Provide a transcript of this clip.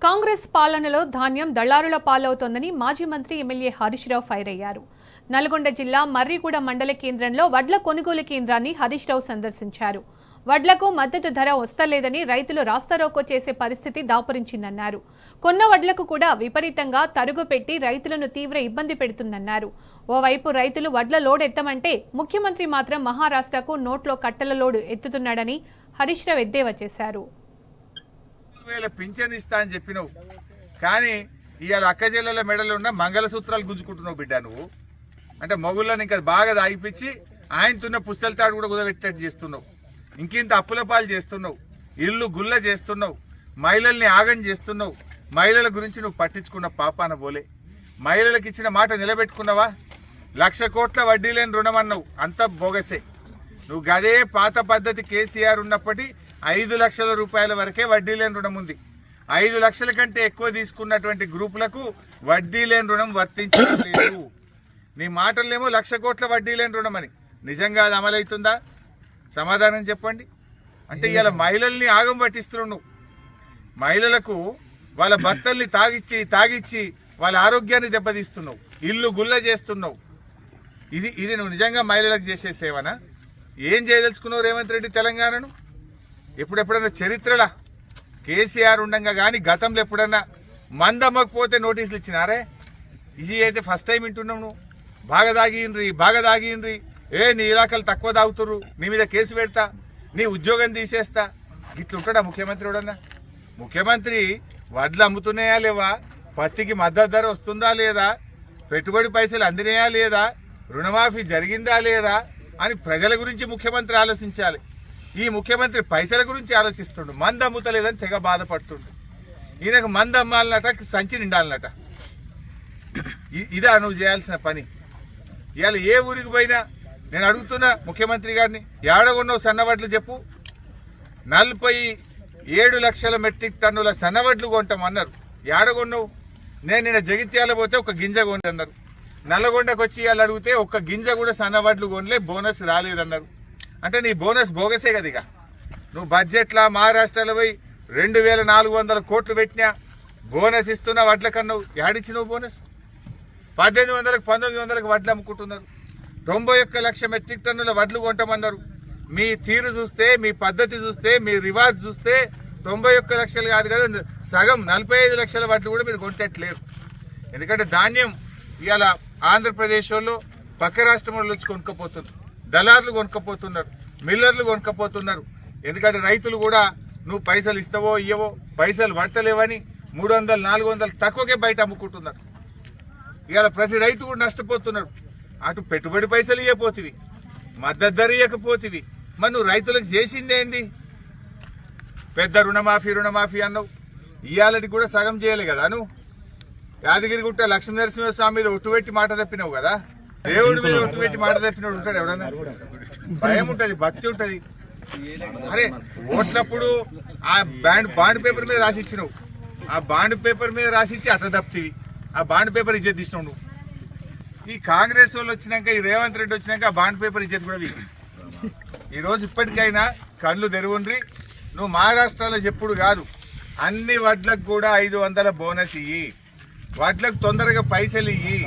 కాంగ్రెస్ పాలనలో ధాన్యం దళారుల పాలవుతోందని మాజీ మంత్రి ఎమ్మెల్యే హరీష్ రావు ఫైర్ అయ్యారు. నల్గొండ జిల్లా మర్రిగూడ మండల కేంద్రంలో వడ్ల కొనుగోలు కేంద్రాన్ని హరీష్ రావు సందర్శించారు. వడ్లకు మద్దతు ధర వస్తలేదని రైతులు రాస్తారోకో చేసే పరిస్థితి దాపురించిందన్నారు. కొన్న వడ్లకు కూడా విపరీతంగా తరుగు పెట్టి రైతులను తీవ్ర ఇబ్బంది పెడుతుందన్నారు. ఓవైపు రైతులు వడ్ల లోడ్ ఎత్తమంటే ముఖ్యమంత్రి మాత్రం మహారాష్ట్రకు నోట్లో కట్టల లోడు ఎత్తుతున్నాడని హరీష్ రావు ఎద్దేవా చేశారు. పింఛన్ ఇస్తా అని చెప్పినావు, కానీ ఇవాళ అక్క జిల్లాల మెడలు ఉన్న మంగళసూత్రాలు గుంజుకుంటున్నావు బిడ్డ. నువ్వు అంటే మొగుళ్ళని ఇంకా బాగా దాగిపించి ఆయనతున్న పుస్తల తాడు కూడా కుదబెట్టేట్టు చేస్తున్నావు. ఇంకింత అప్పుల పాలు చేస్తున్నావు, ఇల్లు గుల్ల చేస్తున్నావు, మహిళల్ని ఆగం చేస్తున్నావు. మహిళల గురించి నువ్వు పట్టించుకున్న పాపాన పోలే. మహిళలకు ఇచ్చిన మాట నిలబెట్టుకున్నావా? 1,00,000 కోట్ల వడ్డీ లేని రుణం అన్నావు, అంత బోగసే. నువ్వు గదే పాత పద్ధతి కేసీఆర్ ఉన్నప్పటి 5 లక్షల రూపాయల వరకే వడ్డీ లేని రుణం ఉంది. 5 లక్షల కంటే ఎక్కువ తీసుకున్నటువంటి గ్రూపులకు వడ్డీ లేని రుణం వర్తించడం లేదు. నీ మాటలేమో 1,00,000 కోట్ల వడ్డీ లేని రుణం అని. నిజంగా అది అమలవుతుందా? సమాధానం చెప్పండి. అంటే ఇవాళ మహిళల్ని ఆగం పట్టిస్తున్నావు. మహిళలకు వాళ్ళ భర్తల్ని తాగిచ్చి వాళ్ళ ఆరోగ్యాన్ని దెబ్బతీస్తున్నావు, ఇల్లు గుల్ల చేస్తున్నావు. ఇది నువ్వు నిజంగా మహిళలకు చేసే సేవనా? ఏం చేయదలుచుకున్నావు రేవంత్ రెడ్డి తెలంగాణను? ఎప్పుడెప్పుడన్నా చరిత్రలా కేసీఆర్ ఉండగా కానీ గతంలో ఎప్పుడన్నా మందమ్మకపోతే నోటీసులు ఇచ్చినారే? ఇది అయితే ఫస్ట్ టైం వింటున్నావు. నువ్వు బాగా దాగినరి నీ ఇలాకలు తక్కువ తాగుతుర్రు, నీ మీద కేసు పెడతా, నీ ఉద్యోగం తీసేస్తా. ఇట్లుంటాడా ముఖ్యమంత్రి? ఎవడన్నా ముఖ్యమంత్రి వడ్లు అమ్ముతున్నాయా లేవా, పత్తికి మద్దతు ధర వస్తుందా లేదా, పెట్టుబడి పైసలు అందినాయా లేదా, రుణమాఫీ జరిగిందా లేదా అని ప్రజల గురించి ముఖ్యమంత్రి ఆలోచించాలి. ఈ ముఖ్యమంత్రి పైసల గురించి ఆలోచిస్తుండు. మందు అమ్ముతలేదని తెగ బాధపడుతుండు. ఈయనకు మందు అమ్మాలన్నట, సంచి నిండాలన్నట. ఇదా నువ్వు చేయాల్సిన పని? ఇవాళ ఏ ఊరికి పోయినా నేను అడుగుతున్నా ముఖ్యమంత్రి గారిని, ఏడగొన్నావు సన్నవడ్లు చెప్పు. 47 లక్షల మెట్రిక్ టన్నుల సన్నవడ్లు కొంటామన్నారు. ఏడగొన్నావు? నేను నిన్న జగిత్యాల పోతే ఒక గింజ కొంటన్నారు. నల్లగొండకు వచ్చి ఇవాళ అడిగితే ఒక్క గింజ కూడా సన్నవడ్లు కొనలే, బోనస్ రాలేదన్నారు. అంటే నీ బోనస్ బోగసే కదా. ఇక నువ్వు బడ్జెట్లా మహారాష్ట్రలో పోయి 2,400 కోట్లు పెట్టినా బోనస్ ఇస్తున్నా వడ్ల కన్నావు. ఏడిచ్చినావు బోనస్? 1800కు 1900కు వడ్లు అమ్ముకుంటున్నారు. 91 లక్షల మెట్రిక్ టన్నుల వడ్లు కొంటామన్నారు. మీ తీరు చూస్తే, మీ పద్ధతి చూస్తే, మీ రివాజ్ చూస్తే 91 లక్షలు కాదు కదా, సగం 45 లక్షల వడ్లు కూడా మీరు కొంటట్లేరు. ఎందుకంటే ధాన్యం ఇవాళ ఆంధ్రప్రదేశ్ వాళ్ళు పక్క రాష్ట్రం వాళ్ళు వచ్చి కొనుక్కపోతున్నారు, దళారులు కొనుక్కపోతున్నారు, మిల్లర్లు కొనుక్కపోతున్నారు. ఎందుకంటే రైతులు కూడా నువ్వు పైసలు ఇస్తావో ఇయ్యవో, పైసలు పడతలేవని 300, 400 తక్కువకే బయట అమ్ముకుంటున్నారు. ఇవాళ ప్రతి రైతు కూడా నష్టపోతున్నాడు. అటు పెట్టుబడి పైసలు ఇవ్వపోతివి, మద్దతు ధర ఇవ్వకపోతివి. మరి నువ్వు రైతులకు చేసిందేంది? పెద్ద రుణమాఫీ అన్నావు. ఇవాళకి కూడా సగం చేయలే కదా నువ్వు. యాదగిరిగుట్ట లక్ష్మీనరసింహస్వామి మీద ఒట్టుపెట్టి మాట తప్పినావు కదా. దేవుడి మీద ఒట్టుపెట్టి మాట తప్పినోడు ఉంటాడు ఎవడన్నా? భయం ఉంటుంది, భక్తి ఉంటుంది. అరే ఓట్లప్పుడు ఆ బాండ్ పేపర్ మీద రాసిచ్చినావు. ఆ బాండ్ పేపర్ మీద రాసిచ్చి అట్ట తప్పివి. ఆ బాండ్ పేపర్ ఇజ్జత్ తీసినావు నువ్వు. ఈ కాంగ్రెస్ వాళ్ళు వచ్చినాక, ఈ రేవంత్ రెడ్డి వచ్చినాక ఆ బాండ్ పేపర్ ఇజ్జత్ కూడా వీకి. ఈరోజు ఇప్పటికైనా కళ్ళు తెరువుండ్రి. నువ్వు మహారాష్ట్రలో చెప్పుడు కాదు, అన్ని వడ్లకు కూడా 500 బోనస్ ఇయ్యి, వడ్లకు తొందరగా పైసలు ఇయ్యి.